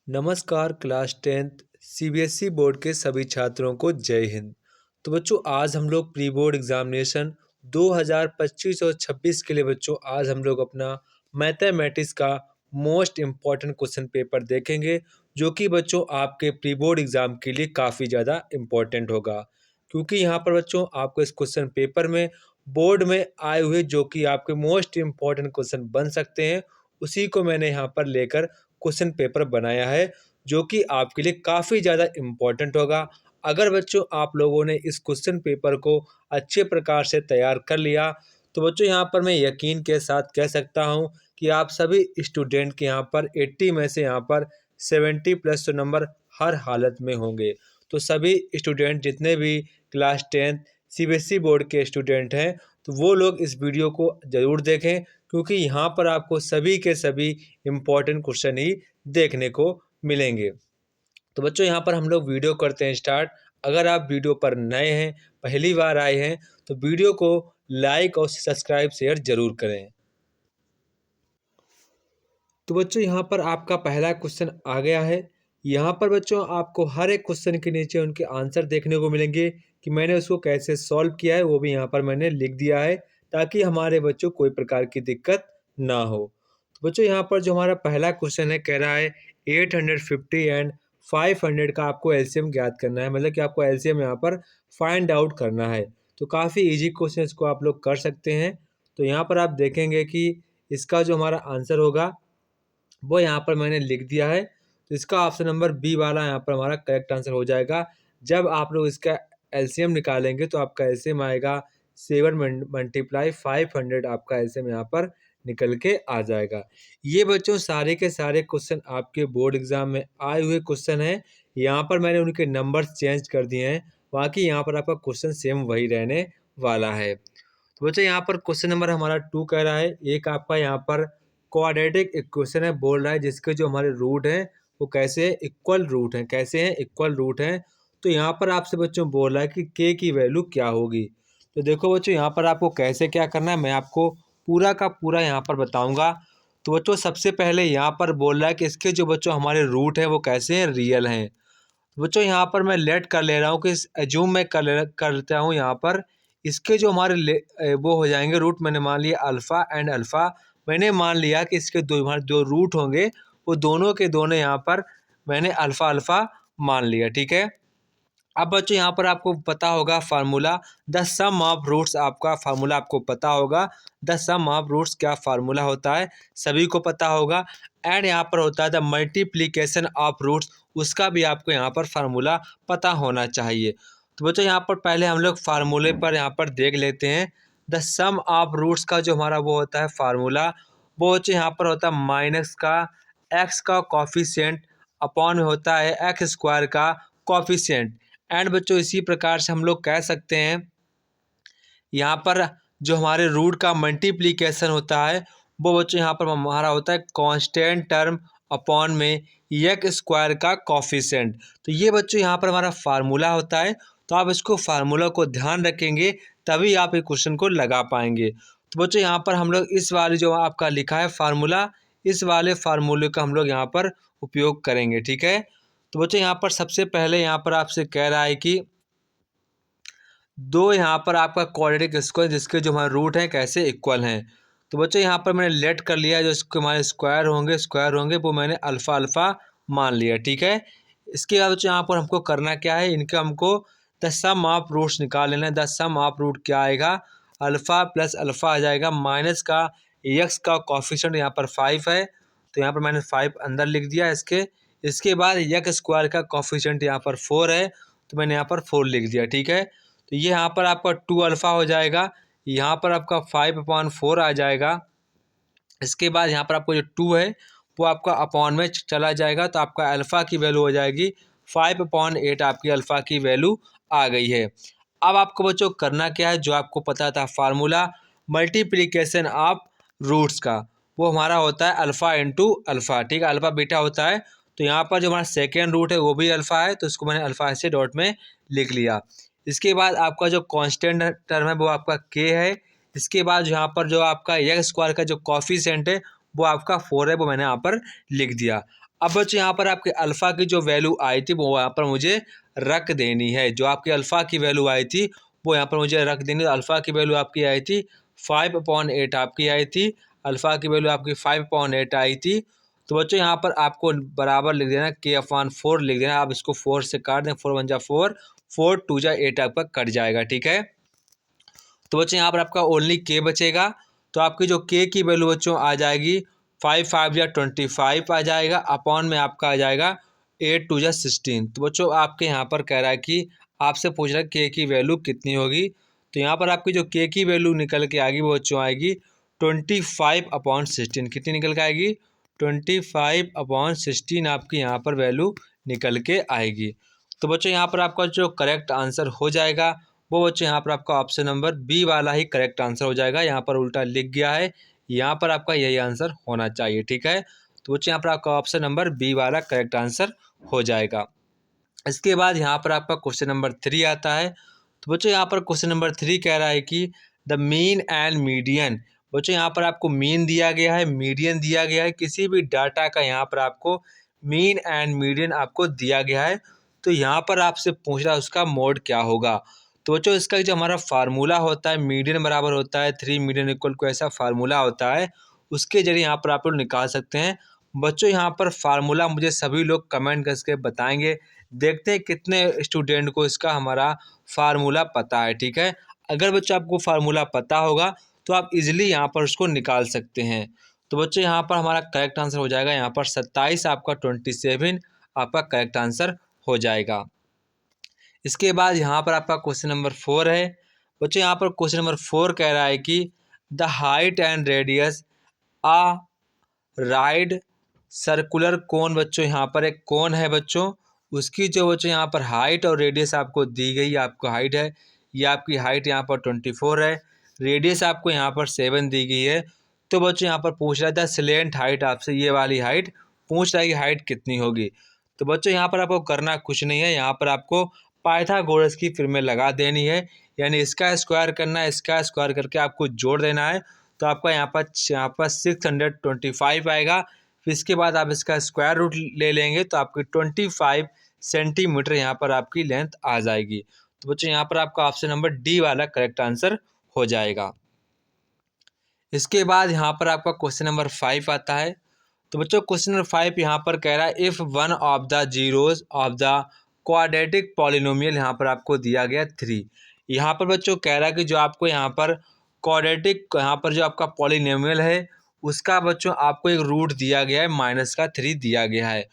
नमस्कार class 10th CBSE board के सभी छात्रों को जय हिंद। तो बच्चों आज हम लोग प्री बोर्ड एग्जामिनेशन 2025 और 26 के लिए बच्चों आज हम लोग अपना मैथमेटिक्स का मोस्ट इम्पॉर्टेंट क्वेश्चन पेपर देखेंगे जो कि बच्चों आपके प्री बोर्ड एग्जाम के लिए काफ़ी ज़्यादा इम्पॉर्टेंट होगा। क्योंकि यहाँ पर बच्चों आपको इस क्वेश्चन पेपर में बोर्ड में आए हुए जो कि आपके मोस्ट इम्पॉर्टेंट क्वेश्चन बन सकते हैं उसी को मैंने यहाँ पर लेकर क्वेश्चन पेपर बनाया है जो कि आपके लिए काफ़ी ज़्यादा इम्पोर्टेंट होगा। अगर बच्चों आप लोगों ने इस क्वेश्चन पेपर को अच्छे प्रकार से तैयार कर लिया तो बच्चों यहाँ पर मैं यकीन के साथ कह सकता हूँ कि आप सभी स्टूडेंट के यहाँ पर 80 में से यहाँ पर 70 प्लस तो नंबर हर हालत में होंगे। तो सभी स्टूडेंट जितने भी क्लास 10 सीबीएसई बोर्ड के स्टूडेंट हैं तो वो लोग इस वीडियो को ज़रूर देखें क्योंकि यहाँ पर आपको सभी के सभी इम्पॉर्टेंट क्वेश्चन ही देखने को मिलेंगे। तो बच्चों यहाँ पर हम लोग वीडियो करते हैं स्टार्ट। अगर आप वीडियो पर नए हैं, पहली बार आए हैं तो वीडियो को लाइक और सब्सक्राइब शेयर जरूर करें। तो बच्चों यहाँ पर आपका पहला क्वेश्चन आ गया है। यहाँ पर बच्चों आपको हर एक क्वेश्चन के नीचे उनके आंसर देखने को मिलेंगे कि मैंने उसको कैसे सॉल्व किया है, वो भी यहाँ पर मैंने लिख दिया है ताकि हमारे बच्चों कोई प्रकार की दिक्कत ना हो। तो बच्चों यहाँ पर जो हमारा पहला क्वेश्चन है कह रहा है 850 एंड 500 का आपको एलसीएम ज्ञात करना है, मतलब कि आपको एलसीएम यहाँ पर फाइंड आउट करना है। तो काफ़ी इजी क्वेश्चन इसको आप लोग कर सकते हैं। तो यहाँ पर आप देखेंगे कि इसका जो हमारा आंसर होगा वो यहाँ पर मैंने लिख दिया है। तो इसका ऑप्शन नंबर बी वाला यहाँ पर हमारा करेक्ट आंसर हो जाएगा। जब आप लोग इसका एलसीएम निकालेंगे तो आपका एलसीएम आएगा 7 मल्टीप्लाई 500, आपका एलसीएम यहाँ पर निकल के आ जाएगा। ये बच्चों सारे के सारे क्वेश्चन आपके बोर्ड एग्जाम में आए हुए क्वेश्चन हैं। यहाँ पर मैंने उनके नंबर्स चेंज कर दिए हैं, बाकी यहाँ पर आपका क्वेश्चन सेम वही रहने वाला है। तो बच्चों यहाँ पर क्वेश्चन नंबर हमारा 2 कह रहा है, एक आपका यहाँ पर क्वाड्रेटिक इक्वेशन है, बोल रहा है जिसके जो हमारे रूट हैं वो कैसे इक्वल रूट हैं, कैसे हैं इक्वल रूट हैं। तो यहाँ पर आपसे बच्चों बोल रहा है कि के की वैल्यू क्या होगी। तो देखो बच्चों यहाँ पर आपको कैसे क्या करना है मैं आपको पूरा का पूरा यहाँ पर बताऊँगा। तो बच्चों सबसे पहले यहाँ पर बोल रहा है कि इसके जो बच्चों हमारे रूट हैं वो कैसे हैं, रियल हैं। तो बच्चों यहाँ पर मैं लेट कर ले रहा हूँ कि एज्यूम मैं कर लेता हूँ यहाँ पर इसके जो हमारे वो हो जाएंगे रूट, मैंने मान लिया अल्फ़ा एंड अल्फ़ा। मैंने मान लिया कि इसके हमारे जो रूट होंगे वो दोनों के दोनों यहाँ पर मैंने अल्फ़ा अल्फ़ा मान लिया, ठीक है। अब बच्चों यहाँ पर आपको पता होगा formula the sum of roots, आपका फार्मूला आपको पता होगा द सम ऑफ रूट्स क्या फार्मूला होता है सभी को पता होगा। एंड यहाँ पर होता है द मल्टीप्लिकेशन ऑफ रूट्स, उसका भी आपको यहाँ पर फार्मूला पता होना चाहिए। तो बच्चों यहाँ पर पहले हम लोग फार्मूले पर यहाँ पर देख लेते हैं। द सम ऑफ रूट्स का जो हमारा वो होता है फार्मूला, वो बच्चों यहाँ पर होता है माइनस का एक्स का कॉफिशिएंट अपॉन में होता है एक्स स्क्वायर का कॉफिशिएंट। एंड बच्चों इसी प्रकार से हम लोग कह सकते हैं यहाँ पर जो हमारे रूट का मल्टीप्लिकेशन होता है वो बच्चों यहाँ पर हमारा होता है कांस्टेंट टर्म अपॉन में एक्स स्क्वायर का कॉफिशिएंट। तो ये बच्चों यहाँ पर हमारा फार्मूला होता है। तो आप इसको फार्मूला को ध्यान रखेंगे तभी आप इस क्वेश्चन को लगा पाएंगे। तो बच्चों यहाँ पर हम लोग इस वाले जो आपका लिखा है फार्मूला, इस वाले फार्मूले का हम लोग यहाँ पर उपयोग करेंगे, ठीक है। तो बच्चों यहाँ पर सबसे पहले यहाँ पर आपसे कह रहा है कि दो यहाँ पर आपका क्वाड्रेटिक स्क्वायर जिसके जो हमारे रूट हैं कैसे इक्वल हैं। तो बच्चों यहाँ पर मैंने लेट कर लिया, जो इसके हमारे स्क्वायर होंगे वो मैंने अल्फ़ा अल्फ़ा मान लिया, ठीक है। इसके बाद बच्चों यहाँ पर हमको करना क्या है, इनका हमको द सम ऑफ रूट्स निकाल लेना है। द सम ऑफ रूट क्या आएगा, अल्फ़ा प्लस अल्फ़ा आ जाएगा माइनस का एक्स का कॉफिशिएंट यहाँ पर 5 है तो यहाँ पर मैंने 5 अंदर लिख दिया इसके बाद एक्स स्क्वायर का कॉफिशिएंट यहाँ पर 4 है तो मैंने यहाँ पर 4 लिख दिया, ठीक है। तो ये यहाँ पर आपका 2 अल्फ़ा हो जाएगा, यहाँ पर आपका 5/4 आ जाएगा। इसके बाद यहाँ पर आपको जो 2 है वो आपका अपॉन में चला जाएगा तो आपका अल्फ़ा की वैल्यू हो जाएगी 5/8, आपकी अल्फ़ा की वैल्यू आ गई है। अब आपको बच्चों करना क्या है, जो आपको पता था फार्मूला मल्टीप्लिकेशन ऑफ रूट्स का, वो हमारा होता है अल्फ़ा इंटू अल्फ़ा, ठीक है, अल्फ़ा बीटा होता है। तो यहाँ पर जो हमारा सेकेंड रूट है वो भी अल्फ़ा है तो इसको मैंने अल्फ़ा ऐसे डॉट में लिख लिया। इसके बाद आपका जो कांस्टेंट टर्म है वो आपका के है। इसके बाद यहाँ पर जो आपका एक्स स्क्वायर का जो कॉफिशिएंट है वो आपका 4 है, वो मैंने यहाँ पर लिख दिया। अब बच्चों यहाँ पर आपके अल्फ़ा की जो वैल्यू आई थी वो यहाँ पर मुझे रख देनी है। जो आपकी अल्फ़ा की वैल्यू आई थी वो यहाँ पर मुझे रख देनी है। अल्फ़ा की वैल्यू आपकी आई थी 5/8 आपकी आई थी। अल्फ़ा की वैल्यू आपकी 5/8 आई थी। तो बच्चों यहाँ पर आपको बराबर लिख देना k/4 लिख देना। आप इसको 4 से काट दें, 4 × 1 = 4, 4 × 2 = 8 आपका कट जाएगा, ठीक है। तो बच्चों यहाँ पर आपका ओनली k बचेगा। तो आपकी जो k की वैल्यू बच्चों आ जाएगी 5 × 5 = 25 आ जाएगा, अपॉन में आपका आ जाएगा 8 × 2 = 16। तो बच्चों आपके यहाँ पर कह रहा है कि आपसे पूछ रहा है k की वैल्यू कितनी होगी। तो यहाँ पर आपकी जो k की वैल्यू निकल के आएगी वो बच्चों आएगी 25/16। कितनी निकल के आएगी? 25/16 आपकी यहाँ पर वैल्यू निकल के आएगी। तो बच्चों यहाँ पर आपका जो करेक्ट आंसर हो जाएगा वो बच्चों यहाँ पर आपका ऑप्शन नंबर बी वाला ही करेक्ट आंसर हो जाएगा। यहाँ पर उल्टा लिख गया है, यहाँ पर आपका यही आंसर होना चाहिए, ठीक है। तो बच्चों यहाँ पर आपका ऑप्शन नंबर बी वाला करेक्ट आंसर हो जाएगा। इसके बाद यहाँ पर आपका क्वेश्चन नंबर 3 आता है। तो बच्चों यहाँ पर क्वेश्चन नंबर 3 कह रहा है कि द मीन एंड मीडियन। बच्चों यहाँ पर आपको मीन दिया गया है, मीडियन दिया गया है। किसी भी डाटा का यहाँ पर आपको मीन एंड मीडियन आपको दिया गया है। तो यहाँ पर आपसे पूछ रहा है उसका मोड क्या होगा। तो बच्चों इसका जो हमारा फार्मूला होता है, मीडियन बराबर होता है 3 मीडियन इक्वल को, ऐसा फार्मूला होता है, उसके जरिए यहाँ पर आप लोग निकाल सकते हैं। बच्चों यहाँ पर फार्मूला मुझे सभी लोग कमेंट करके बताएंगे। देखते हैं कितने स्टूडेंट को इसका हमारा फार्मूला पता है, ठीक है। अगर बच्चों आपको फार्मूला पता होगा तो आप इजीली यहाँ पर उसको निकाल सकते हैं। तो बच्चों यहाँ पर हमारा करेक्ट आंसर हो जाएगा यहाँ पर 27 आपका 27 आपका करेक्ट आंसर हो जाएगा। इसके बाद यहाँ पर आपका क्वेश्चन नंबर 4 है। बच्चों यहाँ पर क्वेश्चन नंबर 4 कह रहा है कि the height and radius a right circular cone. बच्चों यहाँ पर एक कोन है बच्चों, उसकी जो बच्चों यहाँ पर हाइट और रेडियस आपको दी गई, आपको हाइट है, ये आपकी हाइट यहाँ पर 24 है, रेडियस आपको यहाँ पर 7 दी गई है। तो बच्चों यहाँ पर पूछ रहा था स्लेंट हाइट, आपसे ये वाली हाइट पूछ रहा है कि हाइट कितनी होगी। तो बच्चों यहाँ पर आपको करना कुछ नहीं है, यहाँ पर आपको पाइथागोरस की फिर में लगा देनी है, यानी इसका स्क्वायर करना है, इसका स्क्वायर करके आपको जोड़ देना है। तो आपका यहाँ पर 625 आएगा। फिर इसके बाद आप इसका स्क्वायर रूट ले लेंगे तो आपकी 25 सेंटीमीटर यहाँ पर आपकी लेंथ आ जाएगी। तो बच्चों यहाँ पर आपका ऑप्शन नंबर डी वाला करेक्ट आंसर हो जाएगा। इसके बाद यहाँ पर आपका क्वेश्चन नंबर 5 आता है। तो बच्चों क्वेश्चन नंबर 5 यहाँ पर कह रहा है if one of the zeros of the quadratic polynomial, यहाँ पर आपको दिया गया 3। यहाँ पर बच्चों कह रहा है कि जो आपको यहाँ पर क्वाड्रेटिक, यहाँ पर जो आपका पॉलिनोमियल है उसका बच्चों आपको एक रूट दिया गया है, -3 दिया गया है।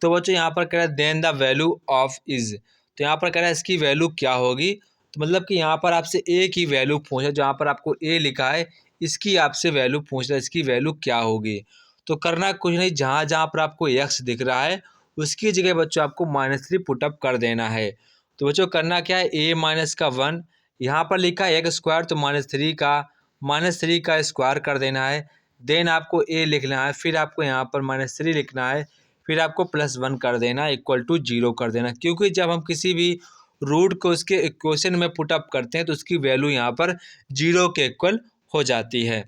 तो बच्चों यहाँ पर कह रहा है then the value of is. तो यहाँ पर कह रहा है इसकी वैल्यू क्या होगी। तो मतलब कि यहाँ पर आपसे ए की वैल्यू पूछा, जहाँ पर आपको ए लिखा है इसकी आपसे वैल्यू पूछ रहा है, इसकी वैल्यू क्या होगी। तो करना कुछ नहीं, जहाँ जहाँ पर आपको एक्स दिख रहा है उसकी जगह बच्चों आपको -3 पुटअप कर देना है। तो बच्चों करना क्या है, a - 1 यहाँ पर लिखा है x स्क्वायर, तो -3 का स्क्वायर कर देना है। देन आपको a लिखना है, फिर आपको यहाँ पर -3 लिखना है, फिर आपको +1 कर देना इक्वल टू 0 कर देना। क्योंकि जब हम किसी भी रूट को उसके इक्वेशन में पुटअप करते हैं तो उसकी वैल्यू यहाँ पर 0 के इक्वल हो जाती है।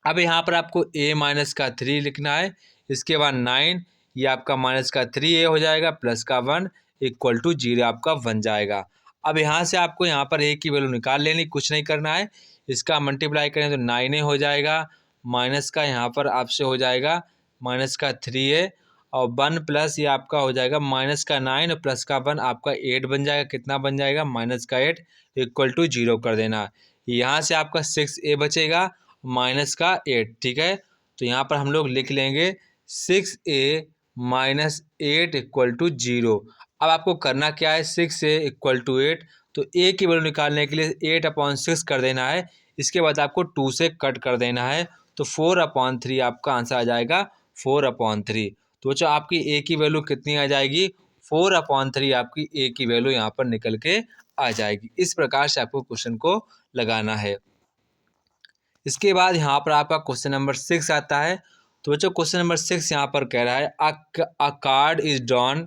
अब यहाँ पर आपको a-3 लिखना है, इसके बाद 9, ये आपका -3a हो जाएगा, +1 इक्वल टू 0 आपका बन जाएगा। अब यहाँ से आपको यहाँ पर a की वैल्यू निकाल लेनी, कुछ नहीं करना है। इसका मल्टीप्लाई करें तो 9a हो जाएगा, माइनस का यहाँ पर आपसे हो जाएगा -3a और 1 प्लस ये आपका हो जाएगा -9 और +1 आपका 8 बन जाएगा। कितना बन जाएगा, -8 इक्वल टू 0 कर देना। यहाँ से आपका 6a बचेगा -8, ठीक है। तो यहाँ पर हम लोग लिख लेंगे 6a - 8 इक्वल टू 0। अब आपको करना क्या है, 6a इक्वल टू 8, तो a की वैल्यू निकालने के लिए 8/6 कर देना है। इसके बाद आपको 2 से कट कर देना है, तो 4/3 आपका आंसर आ जाएगा, 4/3। तो बच्चों आपकी a की वैल्यू कितनी आ जाएगी, 4/3 आपकी a की वैल्यू यहाँ पर निकल के आ जाएगी। इस प्रकार से आपको क्वेश्चन को लगाना है। इसके बाद यहाँ पर आपका क्वेश्चन नंबर 6 आता है। तो बच्चों क्वेश्चन नंबर 6 यहाँ पर कह रहा है अ card is drawn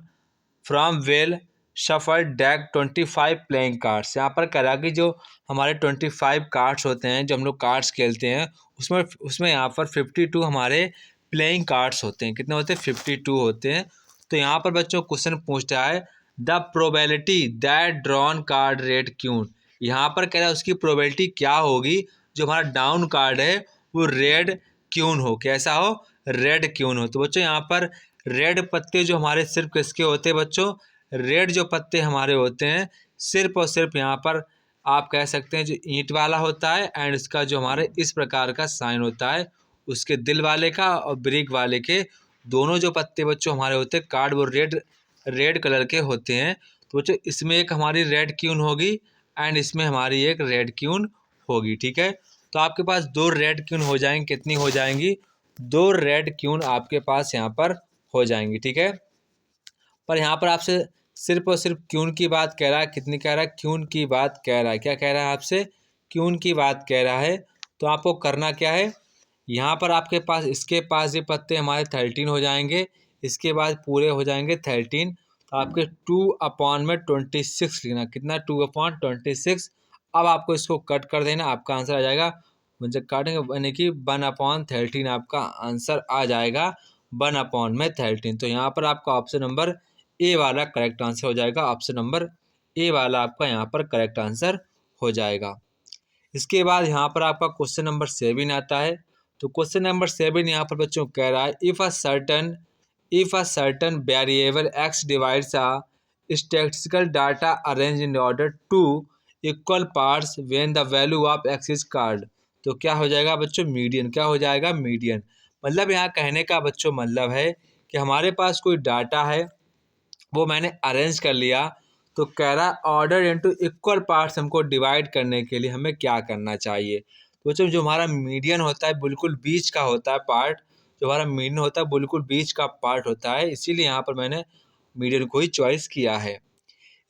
from well shuffle deck 25 playing cards. यहाँ पर कह रहा है कि जो हमारे 25 कार्ड्स होते हैं, जो हम लोग कार्ड्स खेलते हैं, उसमें यहाँ पर 52 हमारे प्लेइंग कार्ड्स होते हैं। कितने होते हैं? 52 होते हैं। तो यहाँ पर बच्चों क्वेश्चन पूछ रहा है the probability that drawn card red queen. यहाँ पर कह रहा है उसकी प्रोबेबिलिटी क्या होगी जो हमारा डाउन कार्ड है वो रेड क्यून हो। कैसा हो? रेड क्यून हो। तो बच्चों यहाँ पर रेड पत्ते जो हमारे सिर्फ किसके होते हैं बच्चों? रेड जो पत्ते हमारे होते हैं सिर्फ और सिर्फ यहाँ पर आप कह सकते हैं जो ईंट वाला होता है एंड इसका जो हमारे इस प्रकार का साइन होता है उसके दिल वाले का और ब्रिक वाले के दोनों जो पत्ते बच्चों हमारे होते हैं कार्ड वो रेड कलर के होते हैं। तो बच्चों इसमें एक हमारी रेड क्यून होगी एंड इसमें हमारी एक रेड क्यून होगी। ठीक है, तो आपके पास 2 रेड क्यून हो जाएंगी। कितनी हो जाएंगी? 2 रेड क्यून आपके पास यहाँ पर हो जाएंगी। ठीक है, पर यहाँ पर आपसे सिर्फ और सिर्फ क्यून की बात कह रहा है। कितनी कह रहा है? क्यून की बात कह रहा है। क्या कह रहा है आपसे? क्यून की बात कह रहा है। तो आपको करना क्या है, यहाँ पर आपके पास इसके पास ये पत्ते हमारे 13 हो जाएंगे, इसके बाद पूरे हो जाएंगे 13। तो आपके 2/26 लिखना। कितना? 2/26। अब आपको इसको कट कर देना, आपका आंसर आ जाएगा। मुझे काटेंगे यानी कि 1/13 आपका आंसर आ जाएगा। 1/13। तो यहाँ पर आपका ऑप्शन नंबर ए वाला करेक्ट आंसर हो जाएगा। ऑप्शन नंबर ए वाला आपका यहाँ पर करेक्ट आंसर हो जाएगा। इसके बाद यहाँ पर आपका क्वेश्चन नंबर 7 आता है। तो क्वेश्चन नंबर 7 यहाँ पर बच्चों कह रहा है if a certain variable x divides a statistical data arrange in order two equal parts when the value of x is card. तो क्या हो जाएगा बच्चों? मीडियन। क्या हो जाएगा? मीडियन। मतलब यहाँ कहने का बच्चों मतलब है कि हमारे पास कोई डाटा है वो मैंने अरेंज कर लिया, तो कह रहा ऑर्डर इनटू इक्वल पार्ट्स हमको डिवाइड करने के लिए हमें क्या करना चाहिए। तो बच्चों जो हमारा मीडियन होता है बिल्कुल बीच का होता है पार्ट, जो हमारा मीडियन होता है बिल्कुल बीच का पार्ट होता है, इसीलिए यहाँ पर मैंने मीडियन को ही चॉइस किया है।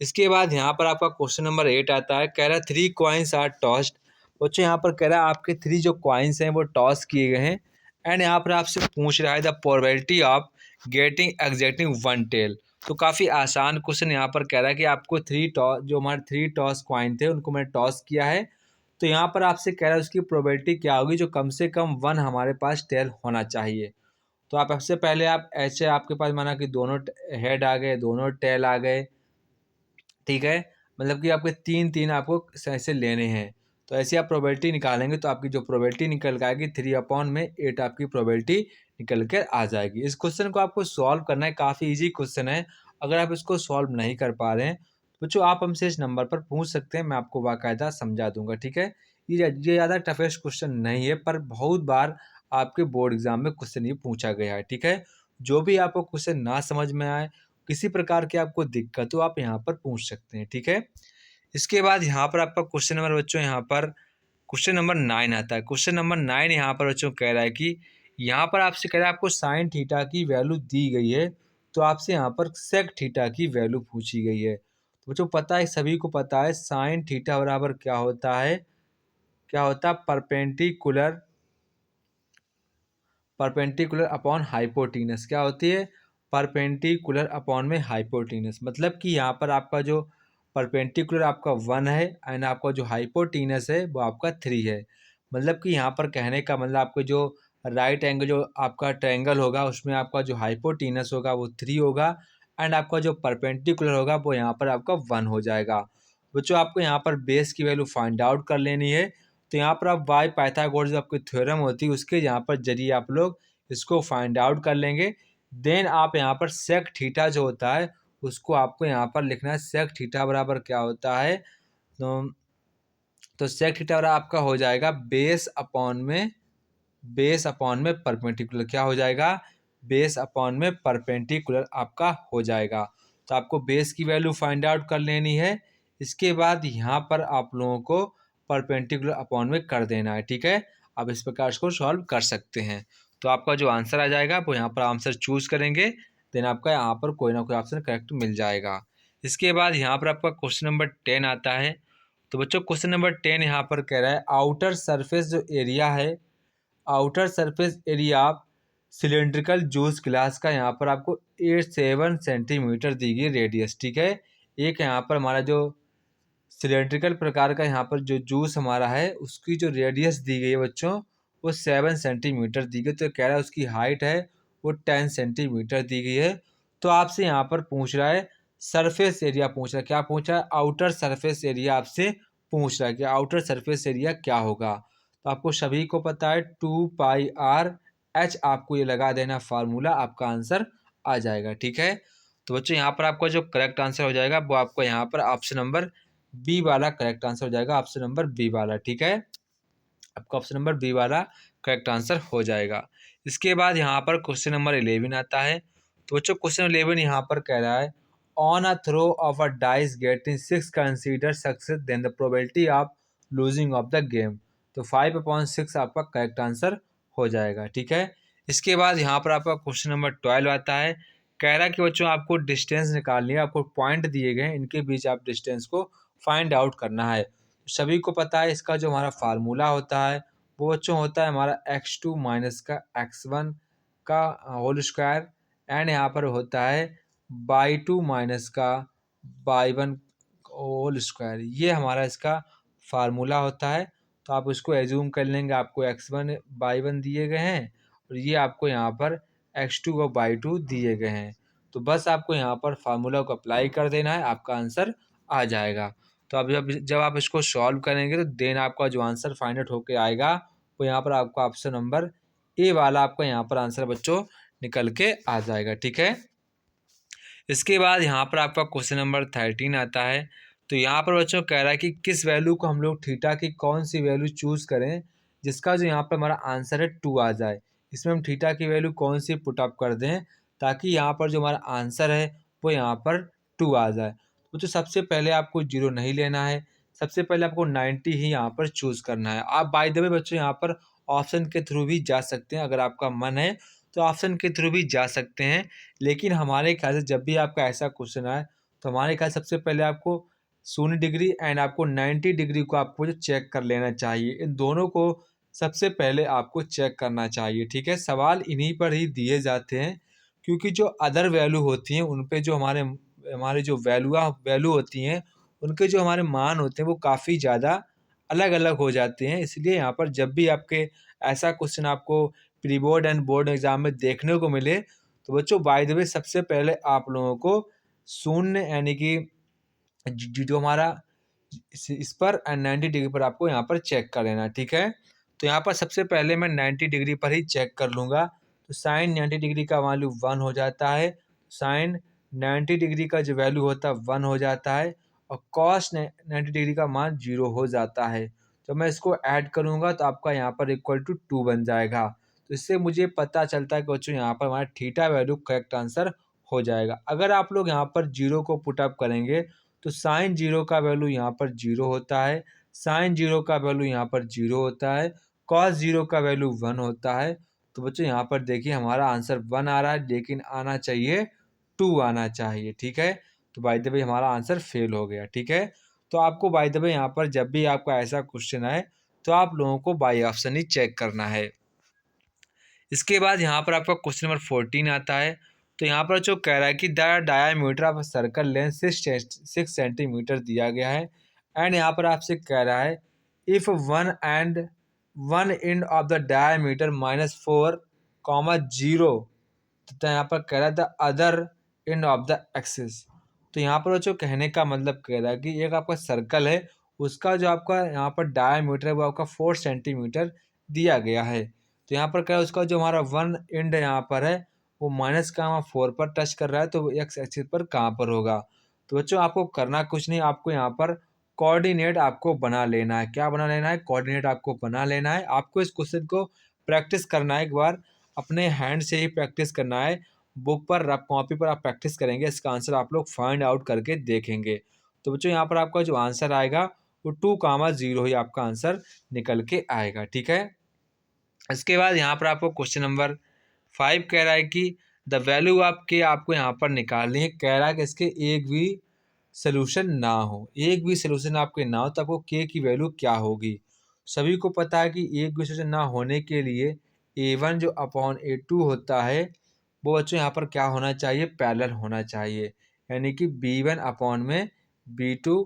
इसके बाद यहाँ पर आपका क्वेश्चन नंबर 8 आता है। कह रहा है 3 कॉइन्स आर टॉस्ड। बच्चों यहाँ पर कह रहा है आपके 3 जो कॉइन्स हैं वो टॉस किए गए हैं एंड यहाँ पर आपसे पूछ रहा है the probability of getting exactly 1 tail. तो काफ़ी आसान क्वेश्चन यहाँ पर कह रहा है कि आपको 3 टॉस जो हमारे 3 टॉस कॉइन थे उनको मैंने टॉस किया है, तो यहाँ पर आपसे कह रहा है उसकी प्रोबेबिलिटी क्या होगी जो कम से कम 1 हमारे पास टेल होना चाहिए। तो आप सबसे पहले आप ऐसे आपके पास माना कि दोनों हेड आ गए, दोनों टेल आ गए। ठीक है, मतलब कि आपके 3 आपको ऐसे लेने हैं। तो ऐसे आप प्रोबेबिलिटी निकालेंगे तो आपकी जो प्रोबेबिलिटी निकल के आएगी 3/8 आपकी प्रोबेबिलिटी निकल कर आ जाएगी। इस क्वेश्चन को आपको सॉल्व करना है, काफ़ी इजी क्वेश्चन है। अगर आप इसको सॉल्व नहीं कर पा रहे हैं तो बच्चों आप हमसे इस नंबर पर पूछ सकते हैं, मैं आपको बाकायदा समझा दूंगा। ठीक है, ये ज़्यादा टफेस्ट क्वेश्चन नहीं है, पर बहुत बार आपके बोर्ड एग्जाम में क्वेश्चन ये पूछा गया है। ठीक है, जो भी आपको क्वेश्चन ना समझ में आए, किसी प्रकार की आपको दिक्कत हो, आप यहाँ पर पूछ सकते हैं। ठीक है, इसके बाद यहाँ पर आपका क्वेश्चन नंबर बच्चों यहाँ पर क्वेश्चन नंबर 9 आता है। क्वेश्चन नंबर 9 यहाँ पर बच्चों कह रहा है कि यहाँ पर आपसे कह रहा है आपको साइन थीटा की वैल्यू दी गई है, तो आपसे यहाँ पर सेक थीटा की वैल्यू पूछी गई है। तो बच्चों पता है, सभी को पता है साइन थीटा बराबर क्या होता है? क्या होता है? Perpendicular upon hypotenuse. क्या होती है? परपेंडिकुलर अपॉन में हाइपोटीनस। मतलब कि यहाँ पर आपका जो परपेंडिकुलर आपका 1 है एंड आपका जो हाइपोटीनस है वो आपका 3 है। मतलब कि यहाँ पर कहने का मतलब आपको जो राइट एंगल जो आपका ट्रायंगल होगा उसमें आपका जो हाइपोटीनस होगा वो 3 होगा एंड आपका जो परपेंडिकुलर होगा वो यहाँ पर आपका 1 हो जाएगा। बच्चों आपको यहाँ पर बेस की वैल्यू फाइंड आउट कर लेनी है। तो यहाँ पर आप बाय पाइथागोरस जो आपकी थ्योरम होती है उसके यहाँ पर जरिए आप लोग इसको फाइंड आउट कर लेंगे। देन आप यहाँ पर सेक थीटा जो होता है उसको आपको यहाँ पर लिखना है। सेक थीटा बराबर क्या होता है? तो सेक थीटा बराबर आपका हो जाएगा बेस अपॉन में परपेंडिकुलर। क्या हो जाएगा? बेस अपॉन में परपेंडिकुलर आपका हो जाएगा। तो आपको बेस की वैल्यू फाइंड आउट कर लेनी है। इसके बाद यहाँ पर आप लोगों को परपेंडिकुलर अपॉन में कर देना है। ठीक है, आप इस प्रकार इसको सॉल्व कर सकते हैं। तो आपका जो आंसर आ जाएगा वो यहाँ पर आंसर चूज करेंगे, देन आपका यहाँ पर कोई ना कोई ऑप्शन करेक्ट मिल जाएगा। इसके बाद यहाँ पर आपका क्वेश्चन नंबर 10 आता है। तो बच्चों क्वेश्चन नंबर 10 यहाँ पर कह रहा है आउटर सरफेस जो एरिया है, outer surface area of cylindrical juice glass का यहाँ पर आपको 87 सेंटीमीटर दी गई रेडियस। ठीक है, एक यहाँ पर हमारा जो सिलेंड्रिकल प्रकार का यहाँ पर जो जूस हमारा है उसकी जो रेडियस दी गई है बच्चों वो 7 सेंटीमीटर दी गई, तो कह रहा है उसकी हाइट है वो 10 सेंटीमीटर दी गई है। तो आपसे यहाँ पर पूछ रहा है सरफेस एरिया, पूछ रहा है क्या पूछ रहा है, आउटर सरफेस एरिया आपसे पूछ रहा है कि आउटर सरफेस एरिया क्या होगा। तो आपको सभी को पता है 2πr/h, आपको ये लगा देना फार्मूला, आपका आंसर आ जाएगा। ठीक है, तो बच्चों यहाँ पर आपका जो करेक्ट आंसर हो जाएगा वो आपको यहाँ पर ऑप्शन नंबर बी वाला करेक्ट आंसर हो जाएगा, ऑप्शन नंबर बी वाला। ठीक है, आपका ऑप्शन नंबर बी वाला करेक्ट आंसर हो जाएगा। इसके बाद यहाँ पर क्वेश्चन नंबर 11 आता है। तो बच्चों क्वेश्चन 11 यहाँ पर कह रहा है on a throw of a dice getting 6 consider success then the probability of losing of the game. तो 5/6 आपका करेक्ट आंसर हो जाएगा। ठीक है, इसके बाद यहाँ पर आपका क्वेश्चन नंबर 12 आता है। कह रहा है कि बच्चों आपको डिस्टेंस निकालनी है, आपको पॉइंट दिए गए हैं, इनके बीच आप डिस्टेंस को फाइंड आउट करना है। सभी को पता है इसका जो हमारा फार्मूला होता है वो बच्चों होता है हमारा x2 माइनस का x1 का होल स्क्वायर, एंड यहाँ पर होता है y2 माइनस का y1 होल स्क्वायर। ये हमारा इसका फार्मूला होता है। तो आप उसको एज्यूम कर लेंगे, आपको x1 y1 दिए गए हैं और ये आपको यहाँ पर x2 और y2 दिए गए हैं। तो बस आपको यहाँ पर फार्मूला को अप्लाई कर देना है, आपका आंसर आ जाएगा। तो अब जब आप इसको सॉल्व करेंगे तो देन आपका जो आंसर फाइंड आउट होकर आएगा वो यहाँ पर आपका ऑप्शन नंबर ए वाला आपका यहाँ पर आंसर बच्चों निकल के आ जाएगा। ठीक है, इसके बाद यहाँ पर आपका क्वेश्चन नंबर 13 आता है। तो यहाँ पर बच्चों कह रहा है कि किस वैल्यू को हम लोग थीटा की कौन सी वैल्यू चूज़ करें जिसका जो यहाँ पर हमारा आंसर है 2 आ जाए। इसमें हम थीटा की वैल्यू कौन सी पुटअप कर दें ताकि यहाँ पर जो हमारा आंसर है वो यहाँ पर 2 आ जाए। तो सबसे पहले आपको 0 नहीं लेना है, सबसे पहले आपको 90 ही यहाँ पर चूज़ करना है। आप बाय द वे बच्चों यहाँ पर ऑप्शन के थ्रू भी जा सकते हैं, अगर आपका मन है तो ऑप्शन के थ्रू भी जा सकते हैं। लेकिन हमारे ख्याल से जब भी आपका ऐसा क्वेश्चन आए तो हमारे ख्याल सबसे पहले आपको 0 डिग्री एंड आपको 90 डिग्री को आपको जो चेक कर लेना चाहिए, इन दोनों को सबसे पहले आपको चेक करना चाहिए। ठीक है, सवाल इन्हीं पर ही दिए जाते हैं क्योंकि जो अदर वैल्यू होती हैं उन पे जो हमारे हमारे जो वैल्यू होती हैं उनके जो हमारे मान होते हैं वो काफ़ी ज़्यादा अलग अलग हो जाते हैं। इसलिए यहाँ पर जब भी आपके ऐसा क्वेश्चन आपको pre board and board exam में देखने को मिले तो बच्चों बाय द वे सबसे पहले आप लोगों को शून्य यानी कि जो हमारा इस पर एंड 90 डिग्री पर आपको यहाँ पर चेक कर लेना। ठीक है, तो यहाँ पर सबसे पहले मैं 90 डिग्री पर ही चेक कर लूँगा। तो साइन 90 डिग्री का वैल्यू 1 हो जाता है, साइन 90 डिग्री का जो वैल्यू होता है 1 हो जाता है और कॉस 90 डिग्री का मान 0 हो जाता है। तो मैं इसको ऐड करूँगा तो आपका यहाँ पर इक्वल टू 2 बन जाएगा। तो इससे मुझे पता चलता है कि बच्चों यहाँ पर हमारा थीटा वैल्यू करेक्ट आंसर हो जाएगा। अगर आप लोग यहाँ पर 0 को पुटअप करेंगे तो साइन 0 का वैल्यू यहाँ पर 0 होता है, साइन 0 का वैल्यू यहाँ पर 0 होता है, कॉस 0 का वैल्यू 1 होता है। तो बच्चों यहाँ पर देखिए हमारा आंसर 1 आ रहा है लेकिन आना चाहिए 2 आना चाहिए। ठीक है, तो बाय द वे हमारा आंसर फेल हो गया। ठीक है, तो आपको बाय द वे यहाँ पर जब भी आपका ऐसा क्वेश्चन आए तो आप लोगों को बाई ऑप्शन ही चेक करना है। इसके बाद यहाँ पर आपका क्वेश्चन नंबर 14 आता है। तो यहाँ पर जो कह रहा है कि the diameter of circle length 6 centimetre दिया गया है एंड यहाँ पर आपसे कह रहा है if one end of the diameter -4, 0 तो यहाँ पर कह रहा है the other end of the axis. तो यहाँ पर जो कहने का मतलब कह रहा है कि एक आपका सर्कल है उसका जो आपका यहाँ पर डायामीटर है वो आपका 4 सेंटीमीटर दिया गया है। तो यहाँ पर क्या है उसका जो हमारा वन एंड यहाँ पर है वो माइनस का वहाँ 4 पर टच कर रहा है तो एक्स एक्सिस पर कहाँ पर होगा। तो बच्चों आपको करना कुछ नहीं, आपको यहाँ पर कोऑर्डिनेट आपको बना लेना है। क्या बना लेना है? कोऑर्डिनेट आपको बना लेना है। आपको इस क्वेश्चन को प्रैक्टिस करना है, एक बार अपने हैंड से ही प्रैक्टिस करना है। बुक पर रफ कॉपी पर आप प्रैक्टिस करेंगे, इसका आंसर आप लोग फाइंड आउट करके देखेंगे। तो बच्चों यहाँ पर आपका जो आंसर आएगा वो 2, 0 ही आपका आंसर निकल के आएगा। ठीक है, इसके बाद यहाँ पर आपको क्वेश्चन नंबर 5 कह रहा है कि द वैल्यू ऑफ के आपको यहाँ पर निकालनी है। कह रहा है कि इसके एक भी सोल्यूशन ना हो, एक भी सोल्यूशन आपके ना हो तो आपको के की वैल्यू क्या होगी। सभी को पता है कि एक भी सोल्यूशन ना होने के लिए A1 जो अपॉन A2 होता है वो बच्चों यहाँ पर क्या होना चाहिए? पैरेलल होना चाहिए। यानी कि B1 अपॉन में B2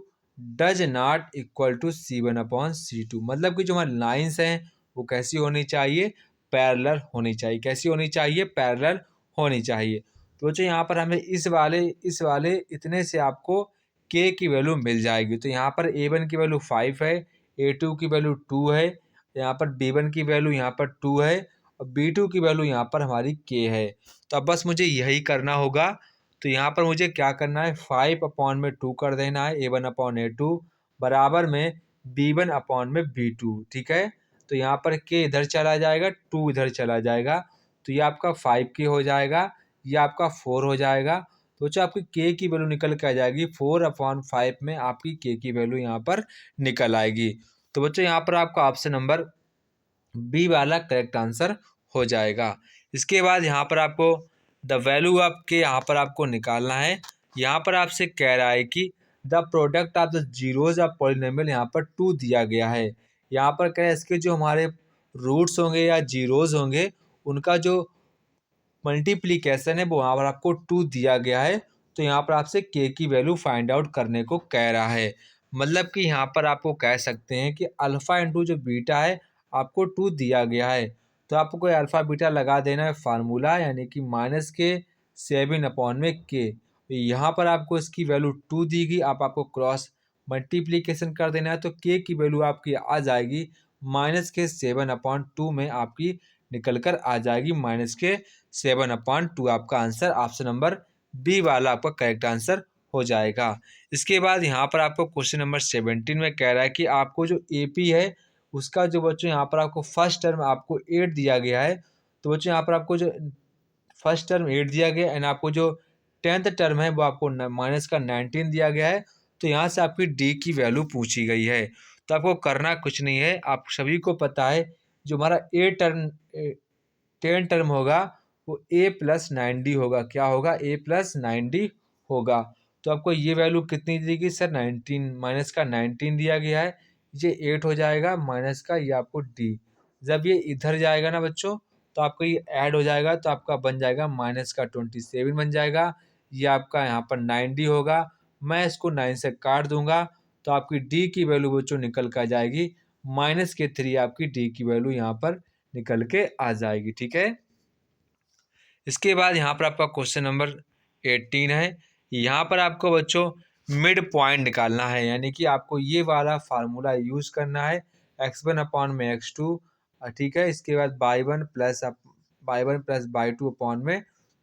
does not equal to C1 upon C2। मतलब कि जो हमारी लाइन्स हैं वो कैसी होनी चाहिए, पैरेलल होनी चाहिए। कैसी होनी चाहिए, पैरेलल होनी चाहिए। तो बच्चों यहाँ पर हमें इस वाले इतने से आपको के की वैल्यू मिल जाएगी। तो यहाँ पर A1 की वैल्यू 5 है, A2 की वैल्यू 2 है, यहाँ पर B1 की वैल्यू यहाँ पर 2 है और B2 की वैल्यू यहाँ पर हमारी के है। तो अब बस मुझे यही करना होगा। तो यहाँ पर मुझे क्या करना है, 5/2 कर देना है, A1/A2 बराबर में B1/B2। ठीक है, तो यहाँ पर के इधर चला जाएगा, 2 इधर चला जाएगा, तो ये आपका 5K हो जाएगा, ये आपका 4 हो जाएगा। तो बच्चों आपकी के की वैल्यू निकल के आ जाएगी, 4/5 में आपकी के की वैल्यू यहाँ पर निकल आएगी। तो बच्चों यहाँ पर आपका ऑप्शन नंबर बी वाला करेक्ट आंसर हो जाएगा। इसके बाद यहाँ पर आपको द वैल्यू ऑफ के यहाँ पर आपको निकालना है। यहाँ पर आपसे कह रहा है कि the product of the zeros of polynomial यहाँ पर 2 दिया गया है। यहाँ पर कह रहे हैं इसके जो हमारे रूट्स होंगे या जीरोज होंगे उनका जो मल्टीप्लीकेशन है वो वहाँ पर आपको 2 दिया गया है। तो यहाँ पर आपसे के की वैल्यू फाइंड आउट करने को कह रहा है। मतलब कि यहाँ पर आपको कह सकते हैं कि अल्फ़ा इंटू जो बीटा है आपको 2 दिया गया है, तो आपको कोई अल्फ़ा बीटा लगा देना है फार्मूला, यानी कि -7/के। यहाँ पर आपको इसकी वैल्यू 2 दी गई, आपको क्रॉस मल्टीप्लीकेशन कर देना है, तो के की वैल्यू आपकी आ जाएगी -7/2 में आपकी निकल कर आ जाएगी -7/2। आपका आंसर ऑप्शन नंबर बी वाला आपका करेक्ट आंसर हो जाएगा। इसके बाद यहाँ पर आपको क्वेश्चन नंबर 17 में कह रहा है कि आपको जो एपी है उसका जो बच्चों यहाँ पर आपको फर्स्ट टर्म आपको 8 दिया गया है। तो बच्चों यहाँ पर आपको जो फर्स्ट टर्म 8 दिया गया एंड आपको जो 10th टर्म है वो आपको -19 दिया गया है। तो यहाँ से आपकी डी की वैल्यू पूछी गई है। तो आपको करना कुछ नहीं है, आप सभी को पता है जो हमारा 10 टर्म होगा वो A+9D होगा। क्या होगा, A+9D होगा। तो आपको ये वैल्यू कितनी दी गई सर, 19 माइनस का 19 दिया गया है, ये 8 हो जाएगा माइनस का ये आपको D। जब ये इधर जाएगा ना बच्चों तो आपको ये ऐड हो जाएगा, तो आपका बन जाएगा -27 बन जाएगा। ये आपका यहाँ पर 9D होगा, मैं इसको 9 से काट दूंगा तो आपकी D की वैल्यू बच्चों निकल कर जाएगी -3। आपकी D की वैल्यू यहाँ पर निकल के आ जाएगी। ठीक है, इसके बाद यहाँ पर आपका क्वेश्चन नंबर 18 है। यहाँ पर आपको बच्चों मिड पॉइंट निकालना है, यानी कि आपको ये वाला फार्मूला यूज करना है, x1/x2। ठीक है, इसके बाद y1 +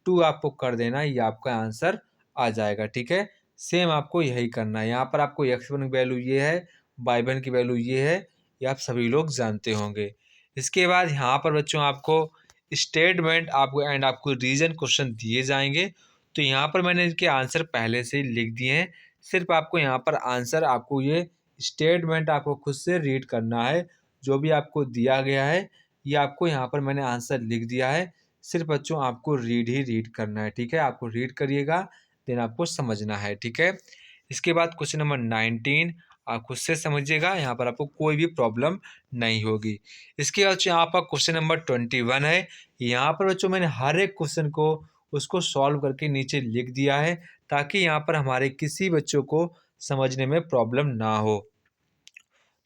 y2 आपको कर देना है, ये आपका आंसर आ जाएगा। ठीक है, सेम आपको यही करना है। यहाँ पर आपको x1 की वैल्यू ये है, y1 की वैल्यू ये है, ये आप सभी लोग जानते होंगे। इसके बाद यहाँ पर बच्चों आपको स्टेटमेंट आपको रीजन क्वेश्चन दिए जाएंगे। तो यहाँ पर मैंने इनके आंसर पहले से ही लिख दिए हैं, सिर्फ आपको यहाँ पर आंसर आपको ये स्टेटमेंट आपको खुद से रीड करना है। जो भी आपको दिया गया है ये आपको यहाँ पर मैंने आंसर लिख दिया है, सिर्फ बच्चों आपको रीड करना है। ठीक है, आपको रीड करिएगा देन आपको समझना है। ठीक है, इसके बाद क्वेश्चन नंबर 19 आप खुद से समझिएगा, यहाँ पर आपको कोई भी प्रॉब्लम नहीं होगी। इसके बाद यहाँ पर क्वेश्चन नंबर 21 है। यहाँ पर बच्चों मैंने हर एक क्वेश्चन को उसको सॉल्व करके नीचे लिख दिया है, ताकि यहाँ पर हमारे किसी बच्चों को समझने में प्रॉब्लम ना हो।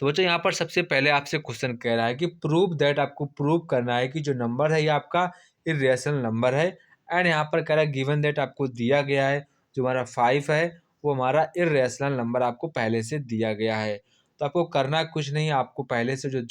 तो बच्चों यहाँ पर सबसे पहले आपसे क्वेश्चन कह रहा है कि प्रूव दैट, आपको प्रूव करना है कि जो नंबर है ये आपका इर्रेशनल नंबर है। एंड यहाँ पर कह रहा है गिवन दैट, आपको दिया गया है जो हमारा 5 है वो हमारा इर्रेशनल नंबर आपको पहले से दिया गया है। तो आपको करना कुछ नहीं, आपको पहले से जो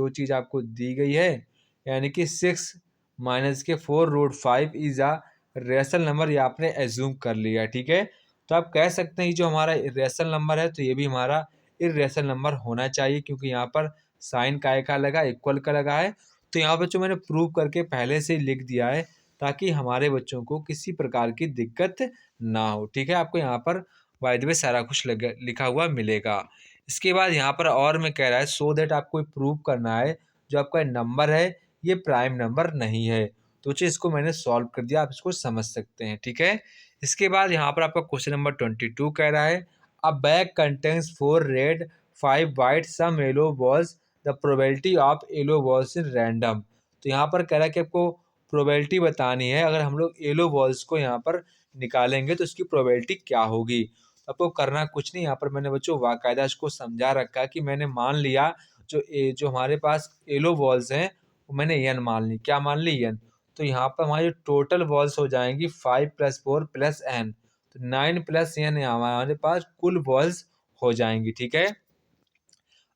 चीज़ आपको दी गई है, यानी कि 6 माइनस के 4√5 इज़ आ रेशनल नंबर, ये आपने एज्यूम कर लिया। ठीक है, तो आप कह सकते हैं जो हमारा इर्रेशनल नंबर है तो ये भी हमारा इर्रेशनल नंबर होना चाहिए, क्योंकि यहाँ पर साइन काय का लगा, इक्वल का लगा है। तो यहाँ बच्चों मैंने प्रूव करके पहले से ही लिख दिया है, ताकि हमारे बच्चों को किसी प्रकार की दिक्कत ना हो। ठीक है, आपको यहाँ पर बाय द वे सारा कुछ लिखा हुआ मिलेगा। इसके बाद यहाँ पर और में कह रहा है सो दैट, आपको प्रूव करना है जो आपका नंबर है ये प्राइम नंबर नहीं है। तो चीज़ इसको मैंने सॉल्व कर दिया, आप इसको समझ सकते हैं। ठीक है, इसके बाद यहाँ पर आपका क्वेश्चन नंबर 22 कह रहा है A bag contains 4 red, 5 white, some yellow balls. The probability of yellow balls in random. तो यहाँ पर कह रहा है कि आपको प्रोबेबिलिटी बतानी है, अगर हम लोग येलो बॉल्स को यहाँ पर निकालेंगे तो इसकी प्रोबेबिलिटी क्या होगी। तो आपको करना कुछ नहीं, यहाँ पर मैंने बच्चों बाकायदा इसको समझा रखा है कि मैंने मान लिया जो हमारे पास येलो बॉल्स हैं वो मैंने n मान ली। क्या मान ली? n। तो यहाँ पर हमारी टोटल बॉल्स हो जाएंगी 5 + 4 + n, तो 9 + n हमारे पास कुल बॉल्स हो जाएंगी। ठीक है।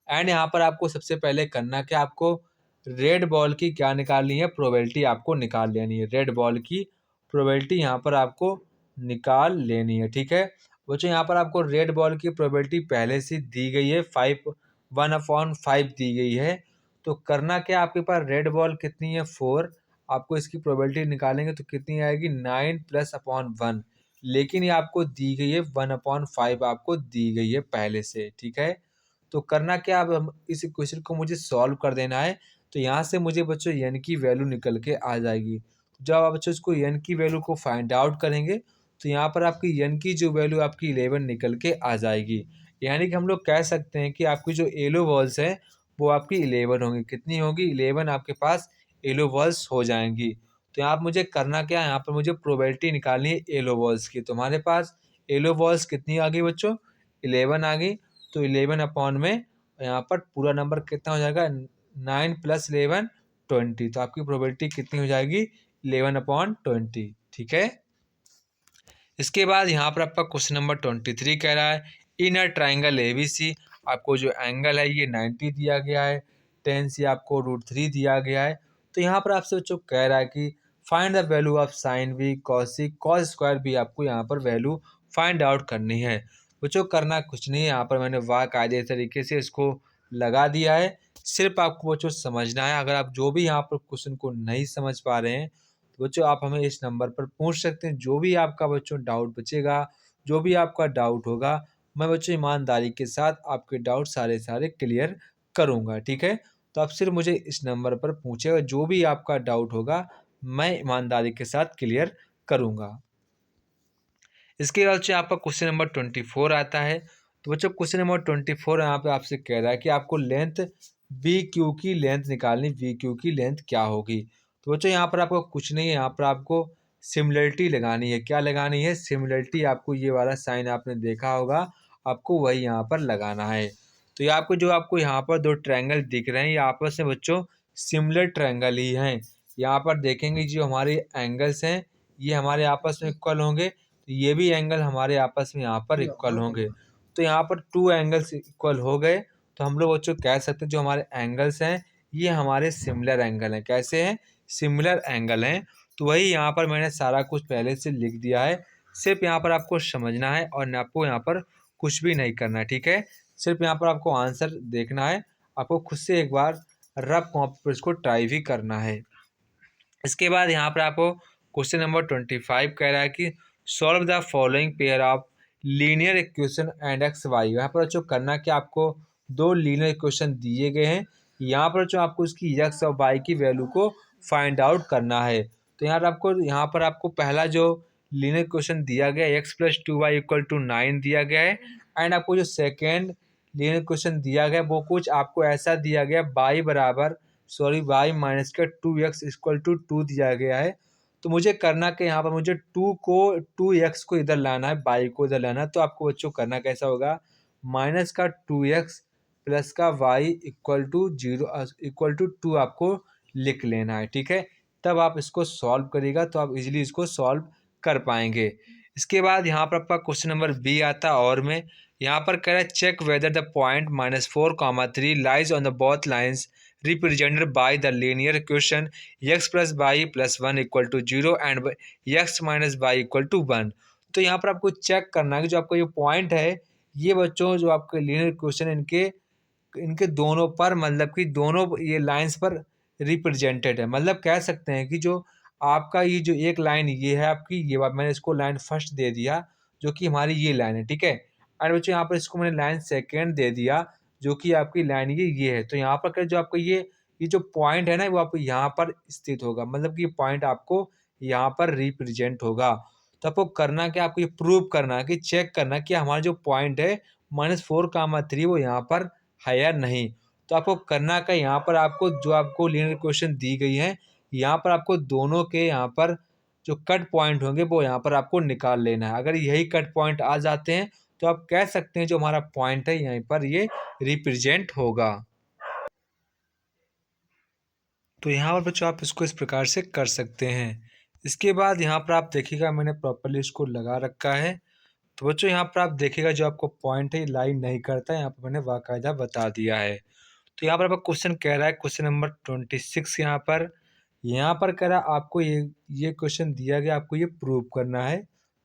एंड यहाँ पर आपको सबसे पहले करना क्या, आपको रेड बॉल की क्या निकालनी है, प्रोबेबिलिटी आपको निकाल लेनी है। रेड बॉल की प्रोबेबिलिटी यहाँ पर आपको निकाल लेनी है। ठीक है बच्चों, यहाँ पर आपको रेड बॉल की प्रोबेबिलिटी पहले से दी गई है, 1/5 दी गई है। तो करना क्या, आपके पास रेड बॉल कितनी है, 4। आपको इसकी प्रोबेबिलिटी निकालेंगे तो कितनी आएगी, 9 + 1। लेकिन ये आपको दी गई है 1/5 आपको दी गई है पहले से। ठीक है, तो करना क्या, अब हम इस इक्वेशन को मुझे सॉल्व कर देना है। तो यहाँ से मुझे बच्चों n की वैल्यू निकल के आ जाएगी। जब आप बच्चों इसको n की वैल्यू को फाइंड आउट करेंगे तो यहाँ पर आपकी n की जो वैल्यू आपकी 11 निकल के आ जाएगी। यानी कि हम लोग कह सकते हैं कि आपकी जो येलो बॉल्स हैं वो आपकी 11 होंगी। कितनी होगी, 11 आपके पास येलो बॉल्स हो जाएंगी। तो यहाँ पर मुझे करना क्या है, यहाँ पर मुझे प्रोबेबिलिटी निकालनी है येलो बॉल्स की। तो हमारे पास येलो बॉल्स कितनी आ गई बच्चों, 11 आ गई। तो 11 में यहाँ पर पूरा नंबर कितना हो जाएगा, 9 + 11 20। तो आपकी प्रोबेबिलिटी कितनी हो जाएगी, 11/20। ठीक है। इसके बाद यहाँ पर आपका क्वेश्चन नंबर 23 कह रहा है, इन अ ट्राइंगल ABC आपको जो एंगल है ये 90 दिया गया है, tan से आपको √3 दिया गया है। तो यहाँ पर आपसे बच्चों कह रहा है कि find the value of sin B cos C cos square भी आपको यहाँ पर वैल्यू फाइंड आउट करनी है। बच्चों करना कुछ नहीं है, यहाँ पर मैंने बाकायदे तरीके से इसको लगा दिया है। सिर्फ आपको बच्चों समझना है। अगर आप जो भी यहाँ पर क्वेश्चन को नहीं समझ पा रहे हैं तो बच्चों आप हमें इस नंबर पर पूछ सकते हैं। जो भी आपका बच्चों डाउट बचेगा, जो भी आपका डाउट होगा, मैं बच्चों ईमानदारी के साथ आपके डाउट सारे क्लियर करूँगा। ठीक है, तो आप सिर्फ मुझे इस नंबर पर पूछेगा, जो भी आपका डाउट होगा मैं ईमानदारी के साथ क्लियर करूँगा। इसके बाद बच्चों आपका क्वेश्चन नंबर 24 आता है। तो बच्चों क्वेश्चन नंबर 24 यहाँ पे आपसे कह रहा है कि आपको लेंथ BQ की लेंथ निकालनी, BQ की लेंथ क्या होगी। तो बच्चों यहाँ पर आपको कुछ नहीं है, यहाँ पर आपको सिमिलरिटी लगानी है। क्या लगानी है, सिमिलरिटी। आपको ये वाला साइन आपने देखा होगा, आपको वही यहाँ पर लगाना है। तो ये आपको यहाँ पर दो ट्रायंगल दिख रहे हैं, ये आपस में बच्चों सिमिलर ट्रायंगल ही हैं। यहाँ पर देखेंगे जो हमारे एंगल्स हैं ये हमारे आपस में इक्वल होंगे, तो ये भी एंगल हमारे आपस में यहाँ पर इक्वल होंगे। तो यहाँ पर 2 एंगल्स इक्वल हो गए। तो हम लोग बच्चों कह सकते हैं जो हमारे एंगल्स हैं ये हमारे सिमिलर एंगल हैं। कैसे हैं, सिमिलर एंगल हैं। तो वही यहाँ पर मैंने सारा कुछ पहले से लिख दिया है। सिर्फ यहाँ पर आपको समझना है और आपको यहाँ पर कुछ भी नहीं करना है। ठीक है, सिर्फ यहाँ पर आपको आंसर देखना है, आपको खुद से एक बार रफ कॉपी पर इसको ट्राई भी करना है। इसके बाद यहाँ पर आपको क्वेश्चन नंबर 25 कह रहा है कि solve the following pair of linear equation and x y. यहाँ पर जो करना कि आपको दो लीनियर इक्वेशन दिए गए हैं, यहाँ पर जो आपको इसकी एक्स और वाई की वैल्यू को फाइंड आउट करना है। तो यहाँ पर आपको पहला जो लीनियर इक्वेशन दिया गया है x + 2y = 9 दिया गया है। एंड आपको जो सेकेंड लीनियर इक्वेशन दिया गया वो कुछ आपको ऐसा दिया गया, y - 2x = 2 दिया गया है। तो मुझे करना कि यहाँ पर मुझे 2x को इधर लाना है, y को इधर लाना है। तो आपको बच्चों करना कैसा होगा, -2x प्लस का y = 2 आपको लिख लेना है। ठीक है, तब आप इसको सॉल्व करिएगा तो आप इजीली इसको सॉल्व कर पाएंगे। इसके बाद यहाँ पर आपका क्वेश्चन नंबर बी आता है और में यहाँ पर कह रहा है check whether the point -4, 3 lies on the both lines represented by the linear equation x + y + 1 = 0 and x - y = 1। तो यहाँ पर आपको चेक करना है कि जो आपका ये पॉइंट है ये बच्चों जो आपके लीनियर इक्वेशन इनके दोनों पर, मतलब कि दोनों ये लाइंस पर रिप्रेजेंटेड है। मतलब कह सकते हैं कि जो आपका ये जो एक लाइन ये है आपकी, ये मैंने इसको लाइन फर्स्ट दे दिया जो कि हमारी ये लाइन है। ठीक है, और बच्चों यहाँ पर इसको मैंने लाइन सेकेंड दे दिया जो कि आपकी लाइन ये है। तो यहाँ पर जो आपका ये जो पॉइंट है ना वो आपको यहाँ पर स्थित होगा, मतलब कि ये पॉइंट आपको यहाँ पर रिप्रेजेंट होगा। तो आपको करना क्या, आपको ये प्रूव करना है कि चेक करना कि हमारा जो पॉइंट है -4, 3 वो यहाँ पर है या नहीं। तो आपको करना क्या, यहाँ पर आपको जो आपको लीनियर इक्वेशन दी गई है यहाँ पर आपको दोनों के यहाँ पर जो कट पॉइंट होंगे वो यहाँ पर आपको निकाल लेना है। अगर यही कट पॉइंट आ जाते हैं तो आप कह सकते हैं जो हमारा पॉइंट है यहीं पर ये रिप्रेजेंट होगा। तो यहाँ पर बच्चों आप इसको इस प्रकार से कर सकते हैं। इसके बाद यहाँ पर आप देखिएगा मैंने प्रॉपर्ली इसको लगा रखा है। तो बच्चों यहाँ पर आप देखिएगा जो आपको पॉइंट है ये लाइन नहीं करता है, यहाँ पर मैंने बाकायदा बता दिया है। तो यहाँ पर आपका क्वेश्चन कह रहा है क्वेश्चन नंबर 26 यहाँ पर कह रहा है आपको ये क्वेश्चन दिया गया, आपको ये प्रूव करना है।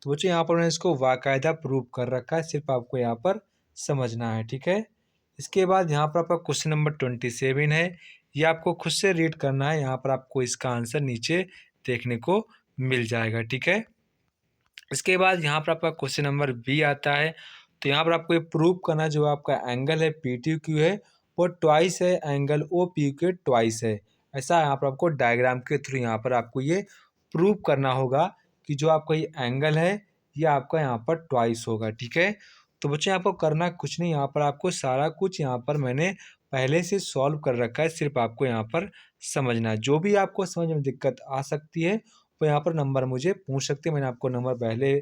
तो बच्चों यहाँ पर मैंने इसको बाकायदा प्रूव कर रखा है, सिर्फ आपको यहाँ पर समझना है, ठीक है। इसके बाद यहाँ पर आपका क्वेश्चन नंबर 27 है, ये आपको खुद से रीड करना है। यहाँ पर आपको इसका आंसर नीचे देखने को मिल जाएगा, ठीक है। इसके बाद यहाँ पर आपका क्वेश्चन नंबर बी आता है। तो यहाँ पर आपको ये प्रूव करना है जो आपका एंगल है PTQ है वो ट्वाइस है एंगल OPQ के ट्वाइस है। ऐसा यहाँ पर आपको डायग्राम के थ्रू यहाँ पर आपको ये प्रूव करना होगा कि जो आपका ये एंगल है ये आपका यहाँ पर ट्वाइस होगा, ठीक है। तो बच्चों आपको करना कुछ नहीं, यहाँ पर आपको सारा कुछ यहाँ पर मैंने पहले से सॉल्व कर रखा है, सिर्फ आपको यहाँ पर समझना है। जो भी आपको समझ में दिक्कत आ सकती है तो यहाँ पर नंबर मुझे पूछ सकते हैं, मैंने आपको नंबर पहले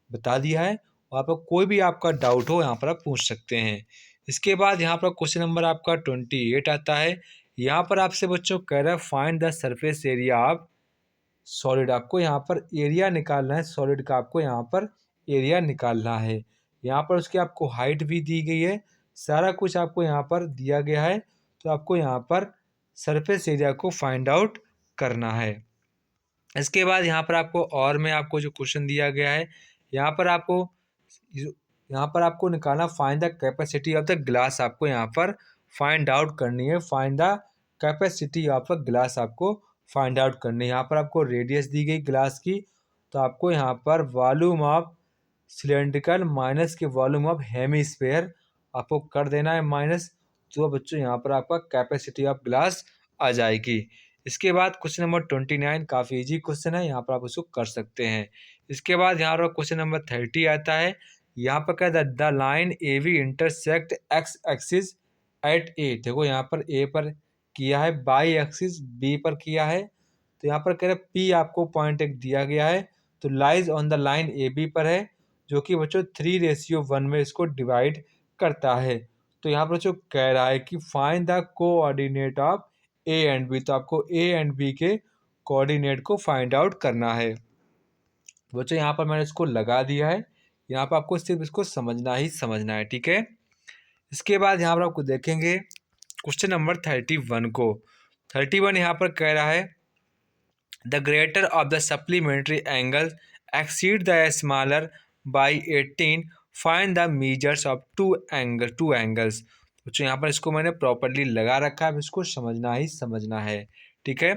बता दिया है। वहाँ पर कोई भी आपका डाउट हो यहाँ पर आप पूछ सकते हैं। इसके बाद यहाँ पर क्वेश्चन नंबर आपका 28 आता है। यहाँ पर आपसे बच्चों कह रहा है find the surface area of solid. आपको यहाँ पर एरिया निकालना है, सॉलिड का आपको यहाँ पर एरिया निकालना है। यहाँ पर उसकी आपको हाइट भी दी गई है, सारा कुछ आपको यहाँ पर दिया गया है। तो आपको यहाँ पर सरफेस एरिया को फाइंड आउट करना है। इसके बाद यहाँ पर आपको जो क्वेश्चन दिया गया है यहाँ पर आपको निकालना find the capacity of the glass. आपको यहाँ पर फाइंड आउट करनी है, find the capacity of a glass आपको फाइंड आउट करनी है। यहाँ पर आपको रेडियस दी गई ग्लास की, तो आपको यहाँ पर वॉल्यूम ऑफ सिलेंड्रिकल माइनस के वॉल्यूम ऑफ हेमीस्फेयर आपको कर देना है माइनस। तो बच्चों यहाँ पर आपका कैपेसिटी ऑफ ग्लास आ जाएगी। इसके बाद क्वेश्चन नंबर 29 काफ़ी इजी क्वेश्चन है, यहाँ पर आप उसको कर सकते हैं। इसके बाद यहाँ पर क्वेश्चन नंबर 30 आता है। यहाँ पर क्या है the line AB intersect x axis at a. देखो यहाँ पर ए पर किया है, बाई एक्सिस बी पर किया है। तो यहाँ पर कह रहे P आपको पॉइंट एक दिया गया है, तो lies on the line AB पर है, जो कि बच्चों 3:1 में इसको डिवाइड करता है। तो यहाँ पर जो कह रहा है कि find the coordinate of A and B। तो आपको A एंड B के कोऑर्डिनेट को फाइंड आउट करना है। बच्चों यहाँ पर मैंने इसको लगा दिया है, यहाँ पर आपको सिर्फ इसको समझना ही समझना है, ठीक है। इसके बाद यहाँ पर आपको देखेंगे क्वेश्चन नंबर 31 को। 31 यहाँ पर कह रहा है the greater of the supplementary angle exceed the smaller by 18, find the measures of two angles. तो यहाँ पर इसको मैंने प्रॉपर्ली लगा रखा है, अब इसको समझना ही समझना है, ठीक है।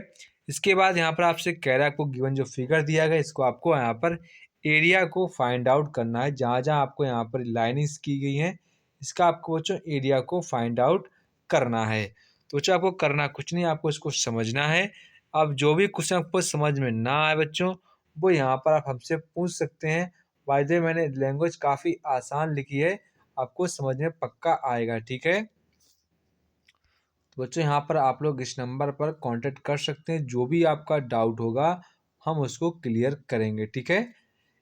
इसके बाद यहाँ पर आपसे कह रहा है आपको गिवन जो फिगर दिया गया इसको आपको यहाँ पर एरिया को फाइंड आउट करना है। जहाँ जहाँ आपको यहाँ पर लाइनिंग्स की गई हैं इसका आपको बच्चों एरिया को फाइंड आउट करना है। तो बच्चों आपको करना कुछ नहीं, आपको इसको समझना है। अब जो भी क्वेश्चन आपको समझ में ना आए बच्चों वो यहाँ पर आप हमसे पूछ सकते हैं। बाय द वे मैंने लैंग्वेज काफ़ी आसान लिखी है, आपको समझ में पक्का आएगा, ठीक है। तो बच्चों यहाँ पर आप लोग इस नंबर पर कांटेक्ट कर सकते हैं, जो भी आपका डाउट होगा हम उसको क्लियर करेंगे, ठीक है।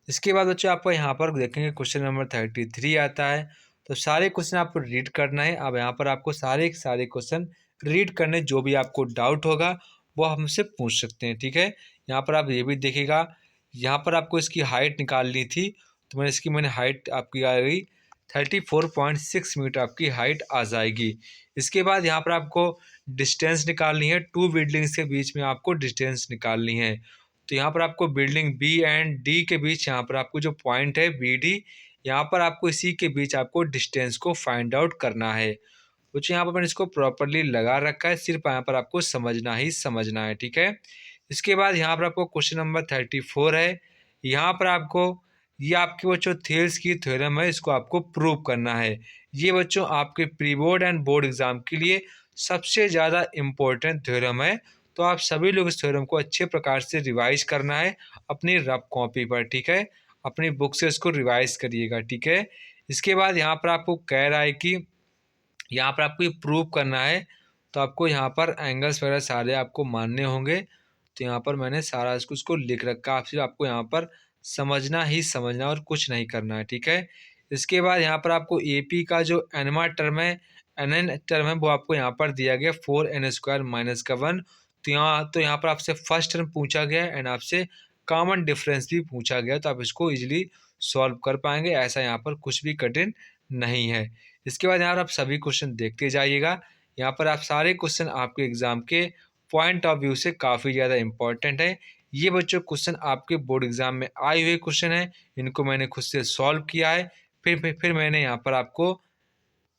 इसके बाद बच्चों आपको यहाँ पर देखेंगे क्वेश्चन नंबर 33 आता है। तो सारे क्वेश्चन आपको रीड करना है। अब यहाँ पर आपको सारे क्वेश्चन रीड करने, जो भी आपको डाउट होगा वो हमसे पूछ सकते हैं, ठीक है। यहाँ पर आप ये भी देखिएगा, यहाँ पर आपको इसकी हाइट निकालनी थी, तो मैंने हाइट आपकी आ गई 34.6 मीटर आपकी हाइट आ जाएगी। इसके बाद यहाँ पर आपको डिस्टेंस निकालनी है, टू बिल्डिंग्स के बीच में आपको डिस्टेंस निकालनी है। तो यहाँ पर आपको बिल्डिंग B एंड D के बीच यहाँ पर आपको जो पॉइंट है BD, यहाँ पर आपको इसी के बीच आपको डिस्टेंस को फाइंड आउट करना है। कुछ यहाँ पर मैंने इसको प्रॉपर्ली लगा रखा है, सिर्फ यहाँ पर आपको समझना ही समझना है, ठीक है। इसके बाद यहाँ पर आपको क्वेश्चन नंबर 34 है। यहाँ पर आपको ये आपके बच्चों थेल्स की थ्योरम है, इसको आपको प्रूव करना है। ये बच्चों आपके pre board and board exam के लिए सबसे ज़्यादा इम्पोर्टेंट थ्योरम है। तो आप सभी लोग इस थ्योरम को अच्छे प्रकार से रिवाइज करना है अपनी रफ कॉपी पर, ठीक है। अपनी बुक से इसको रिवाइज करिएगा, ठीक है। इसके बाद यहाँ पर आपको कह रहा है कि यहाँ पर आपको ये प्रूव करना है, तो आपको यहाँ पर एंगल्स वगैरह सारे आपको मानने होंगे। तो यहाँ पर मैंने सारा इसको लिख रखा, आपको यहाँ पर समझना ही समझना और कुछ नहीं करना है, ठीक है। इसके बाद यहाँ पर आपको AP का जो एनवा टर्म है, NN टर्म है, वो आपको यहाँ पर दिया गया 4n² - 1। तो यहाँ पर आपसे फर्स्ट टर्म पूछा गया है एंड आपसे कॉमन डिफरेंस भी पूछा गया, तो आप इसको इजीली सॉल्व कर पाएंगे। ऐसा यहाँ पर कुछ भी कठिन नहीं है। इसके बाद यहाँ पर आप सभी क्वेश्चन देखते जाइएगा। यहाँ पर आप सारे क्वेश्चन आपके एग्जाम के पॉइंट ऑफ व्यू से काफ़ी ज़्यादा इंपॉर्टेंट है। ये बच्चों क्वेश्चन आपके बोर्ड एग्जाम में आए हुए क्वेश्चन है, इनको मैंने खुद से सॉल्व किया है, फिर मैंने यहाँ पर आपको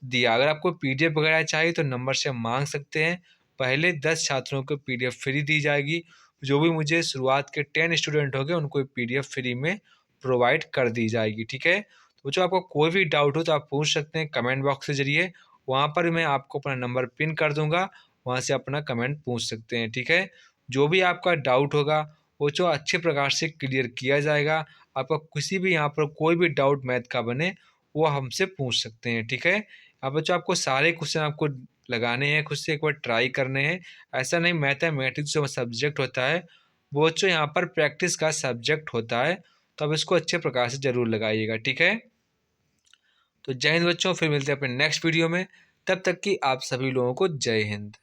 दिया। अगर आपको पीडीएफ वगैरह चाहिए तो नंबर से मांग सकते हैं। पहले 10 छात्रों को पीडीएफ फ्री दी जाएगी। जो भी मुझे शुरुआत के 10 स्टूडेंट होंगे उनको पीडीएफ फ्री में प्रोवाइड कर दी जाएगी, ठीक है। तो जो आपको कोई भी डाउट हो तो आप पूछ सकते हैं कमेंट बॉक्स के जरिए। वहाँ पर मैं आपको अपना नंबर पिन कर दूंगा, वहाँ से अपना कमेंट पूछ सकते हैं, ठीक है। जो भी आपका डाउट होगा वो जो अच्छे प्रकार से क्लियर किया जाएगा। आपका किसी भी यहाँ पर कोई भी डाउट मैथ का बने वो हमसे पूछ सकते हैं, ठीक है। अब बच्चों आपको सारे क्वेश्चन आपको लगाने हैं, खुद से एक बार ट्राई करने हैं। ऐसा नहीं, मैथमेटिक्स जो सब्जेक्ट होता है वो बच्चों यहाँ पर प्रैक्टिस का सब्जेक्ट होता है, तो अब इसको अच्छे प्रकार से ज़रूर लगाइएगा, ठीक है। तो जय हिंद बच्चों, फिर मिलते हैं अपने नेक्स्ट वीडियो में। तब तक की आप सभी लोगों को जय हिंद।